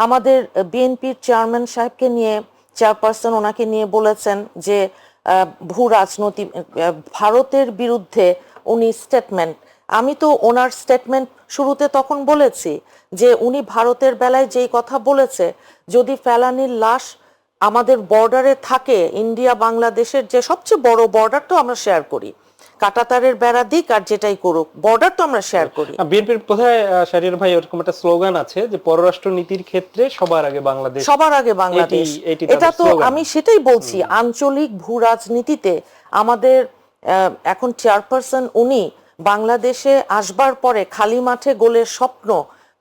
আমাদের বিএনপির চেয়ারম্যান সাহেবকে নিয়ে, চেয়ারপারসন ওনাকে নিয়ে বলেছেন যে ভূ রাজনৈতিক ভারতের বিরুদ্ধে উনি স্টেটমেন্ট। আমি তো ওনার স্টেটমেন্ট শুরুতে তখন বলেছি যে উনি ভারতের বেলায় যেই কথা বলেছে, যদি ফেলানির লাশ আমাদের বর্ডারে থাকে, ইন্ডিয়া বাংলাদেশের যে সবচেয়ে বড় বর্ডার তো আমরা শেয়ার করি, কাঁটাতারের বেড়া দিক আর যেটাই করুক, বর্ডার তো আমরা শেয়ার করি। বিএনপির বোধহয় শাহরিয়ার ভাই এরকম একটা স্লোগান আছে যে পররাষ্ট্র নীতির ক্ষেত্রে সবার আগে বাংলাদেশ, সবার আগে বাংলাদেশ। এটা তো আমি সেটাই বলছি, আঞ্চলিক ভূ রাজনীতিতে আমাদের এখন চেয়ারপারসন উনি বাংলাদেশে আসবার পরে খালি মাঠে গোলের স্বপ্ন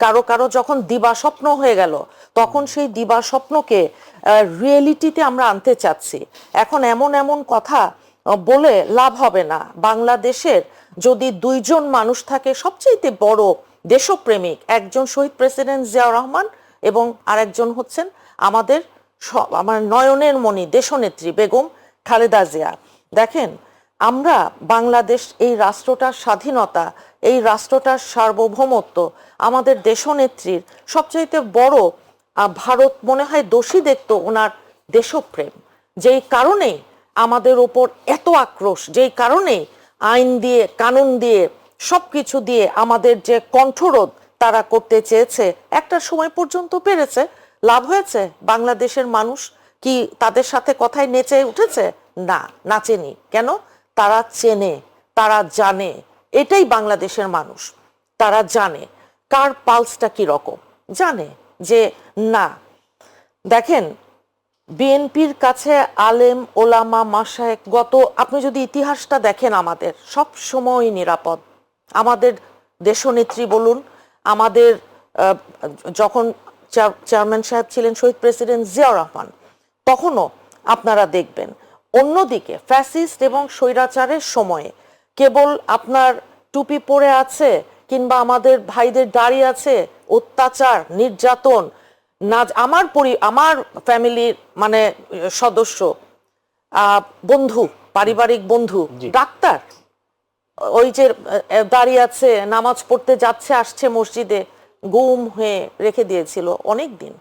কারো কারো যখন দিবা স্বপ্ন হয়ে গেল, তখন সেই দিবা স্বপ্নকে রিয়েলিটিতে আমরা আনতে চাচ্ছি। এখন এমন এমন কথা বলে লাভ হবে না। বাংলাদেশের যদি দুইজন মানুষ থাকে সবচেয়ে বড় দেশপ্রেমিক, একজন শহীদ প্রেসিডেন্ট জিয়াউর রহমান এবং আরেকজন হচ্ছেন আমাদের আমার নয়নের মণি দেশনেত্রী বেগম খালেদা জিয়া। দেখেন, আমরা বাংলাদেশ, এই রাষ্ট্রটার স্বাধীনতা, এই রাষ্ট্রটার সার্বভৌমত্ব, আমাদের দেশনেত্রীর সবচাইতে বড় ভারত মনে হয় দোষী দেখতো ওনার দেশপ্রেম, যেই কারণে আমাদের ওপর এত আক্রোশ, যেই কারণে আইন দিয়ে কানুন দিয়ে সবকিছু দিয়ে আমাদের যে কণ্ঠরোধ তারা করতে চেয়েছে, একটা সময় পর্যন্ত পেরেছে। লাভ হয়েছে? বাংলাদেশের মানুষ কি তাদের সাথে কথায় নেচে উঠেছে? না, নাচেনি। কেন? তারা চেনে, তারা জানে, এটাই বাংলাদেশের মানুষ। তারা জানে কার পালসটা কি রকম, জানে যে না। দেখেন, বিএনপির কাছে আলেম ওলামা মাশায়েখ, গত আপনি যদি ইতিহাসটা দেখেন, আমাদের সব সময় নিরাপদ। আমাদের দেশনেত্রী বলুন, আমাদের যখন চেয়ারম্যান সাহেব ছিলেন শহীদ প্রেসিডেন্ট জিয়াউর রহমান, তখনও আপনারা দেখবেন। অন্যদিকে ফ্যাসিস্ট এবং স্বৈরাচারের সময়ে কেবল আপনার টুপি পরে আছে কিংবা আমাদের ভাইদের দাড়ি আছে, অত্যাচার নির্যাতন না। আমার ফ্যামিলির মানে সদস্য, বন্ধু, পারিবারিক বন্ধু ডাক্তার, ওই যে দাঁড়িয়ে আছে, নামাজ পড়তে যাচ্ছে, আসছে মসজিদে, গুম হয়ে রেখে দিয়েছিল অনেক দিন।